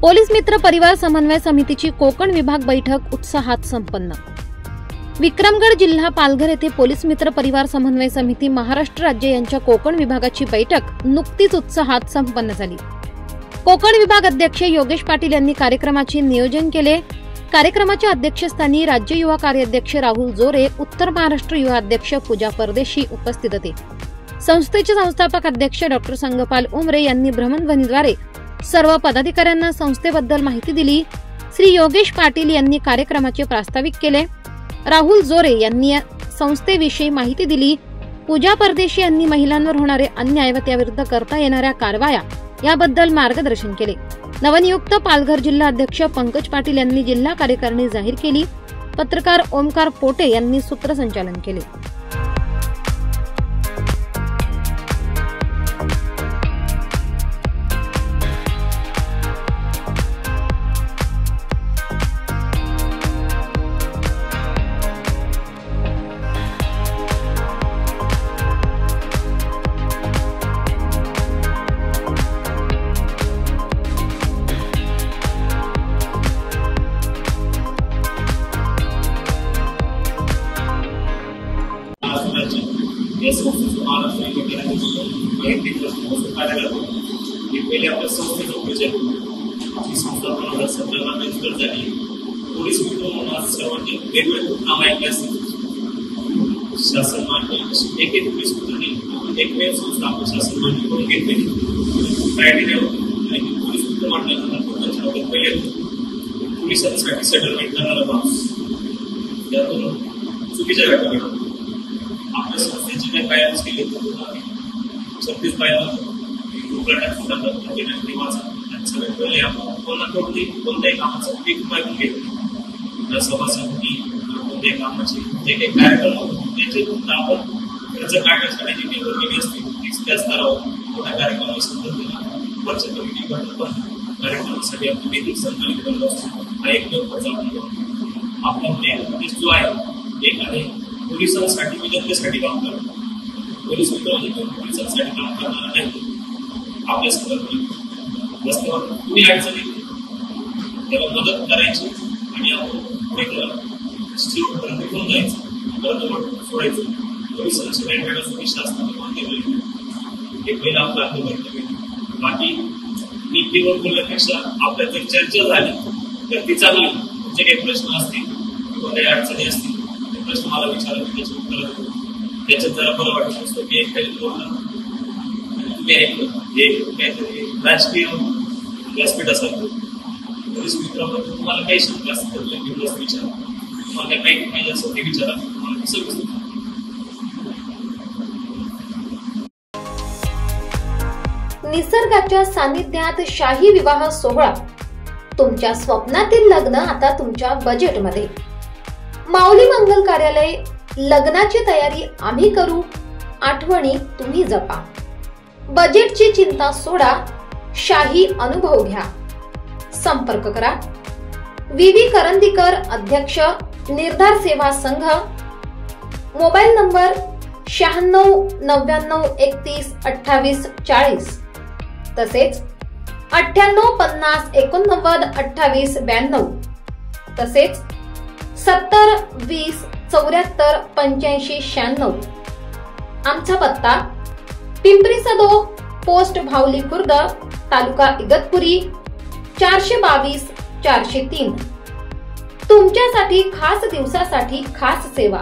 Police मित्र परिवार समन्वय समितीची कोकण विभाग बैठक उत्साहात संपन्न। विक्रमगड जिल्हा पालघर येथे पोलीस मित्र परिवार समन्वय समिती महाराष्ट्र राज्य यांच्या कोकण विभागाची बैठक नुकतीच उत्साहात संपन्न झाली। कोकण विभाग अध्यक्ष योगेश पाटील यांनी कार्यक्रमाचे नियोजन केले। कार्यक्रमाच्या अध्यक्षस्थानी राज्य युवा कार्याध्यक्ष राहुल जोरे, उत्तर महाराष्ट्र युवा अध्यक्ष पूजा परदेशी उपस्थित होते। संस्थेचे संस्थापक अध्यक्ष डॉक्टर संगपाल उमरे यांनी भ्रमणध्वनीद्वारे सर्व पदाधिकाऱ्यांना संस्थेबद्दल माहिती दिली। श्री योगेश पाटील यांनी कार्यक्रमाचे प्रास्ताविक केले। राहुल जोरे यांनी संस्थेविषयी माहिती दिली। पूजा परदेशी यांनी महिलांवर होणारे अन्याय व त्याविरुद्ध करता येणाऱ्या कारवाया याबद्दल मार्गदर्शन केले। नवनियुक्त पालघर जिल्हा अध्यक्ष पंकज पाटील यांनी जिल्हा कार्यकारिणी जाहीर केली। पत्रकार ओमकार पोटे यांनी सूत्रसंचालन केले। पहिले आपल्या संस्थेचं प्रोजेक्ट ही संस्था 2017 ला रजिस्टर झाली। पोलीस मित्र म्हणून सर्वांनी वेगवेगळे काम ऐकले असतील। शासन मान्य एक पोलीस मित्रांनी एकमेव संस्था आपण शासन मान्य करून घेतली क्रायटेरिया आणि पोलीस मित्र म्हटल्यानंतर त्याच्यामध्ये पहिले पोलिसांसाठी सेटलमेंट करणारा माणूस त्यातून चुकीच्या घटना आपल्या संस्थेचे काही पायऱ्या केले 36 पायऱ्या कोणत्याही कामाचा पीक पाहिजे घेतली सभासदी कोणत्याही कामाचे जे काही कार्यक्रम त्याच्यातून आपण खर्च काढण्यासाठी जी काही वर्गणी असते त्या स्तरावर मोठ्या कार्यक्रमासंदर्भात वरच्या कमिटी कार्यक्रमासाठी आपण निधी संकलित करत असतो। हा एकमेव खर्च आपण आपला जो आहे एक आहे पोलिसांसाठी मी जनतेसाठी काम करतो। पोलीस मित्र पोलिसांसाठी काम करणार नाही आपल्या संदर्भात रस्त्यावर कुणी अडचण येते त्याला मदत करायची आणि आपण शेवटपर्यंत घेऊन जायचं परत सोडायचं। पोलिसांची रेल्वे असो शासनाने मान दिलेली हे पहिलं आपलं कर्तव्य। बाकी नीतीवर बोलण्यापेक्षा आपल्या जर चर्चा झाली तर ती चांगली। तुमचे काही प्रश्न असतील किंवा काही अडचणी असतील ते प्रश्न मला विचारा, मी त्याची उत्तर देतो। त्याच्यात जरा बरं वाटत असतो की एखादी बोलणं तुम्ही ऐकलं हे काहीतरी राजकीय व्यासपीठ असाल पोलीस मित्राबद्दल तुम्हाला काही शंका असतील तर बिनधास्त विचारा। तुम्हाला काही पाहिजे असेल ते विचारा, तुम्हाला सविस्तर निसर्गाच्या सानिध्यात शाही विवाह सोहळा। तुमच्या स्वप्नातील लग्न आता तुमच्या बजेटमध्ये। माऊली मंगल कार्यालय, लग्नाची तयारी आम्ही करू, आठवणी तुम्ही जपा। बजेटची चिंता सोडा, शाही अनुभव घ्या। संपर्क करा व्ही करंदीकर, अध्यक्ष, निर्धार सेवा संघ, मोबाईल नंबर 96 99 31 28 40 तसेच 98 50 89 28 92 तसेच 70 20 74 85 96। आमचा पत्ता पिंपरी सदो, पोस्ट भावली खुर्द, तालुका इगतपुरी 422 403। तुमच्यासाठी खास दिवसासाठी खास सेवा।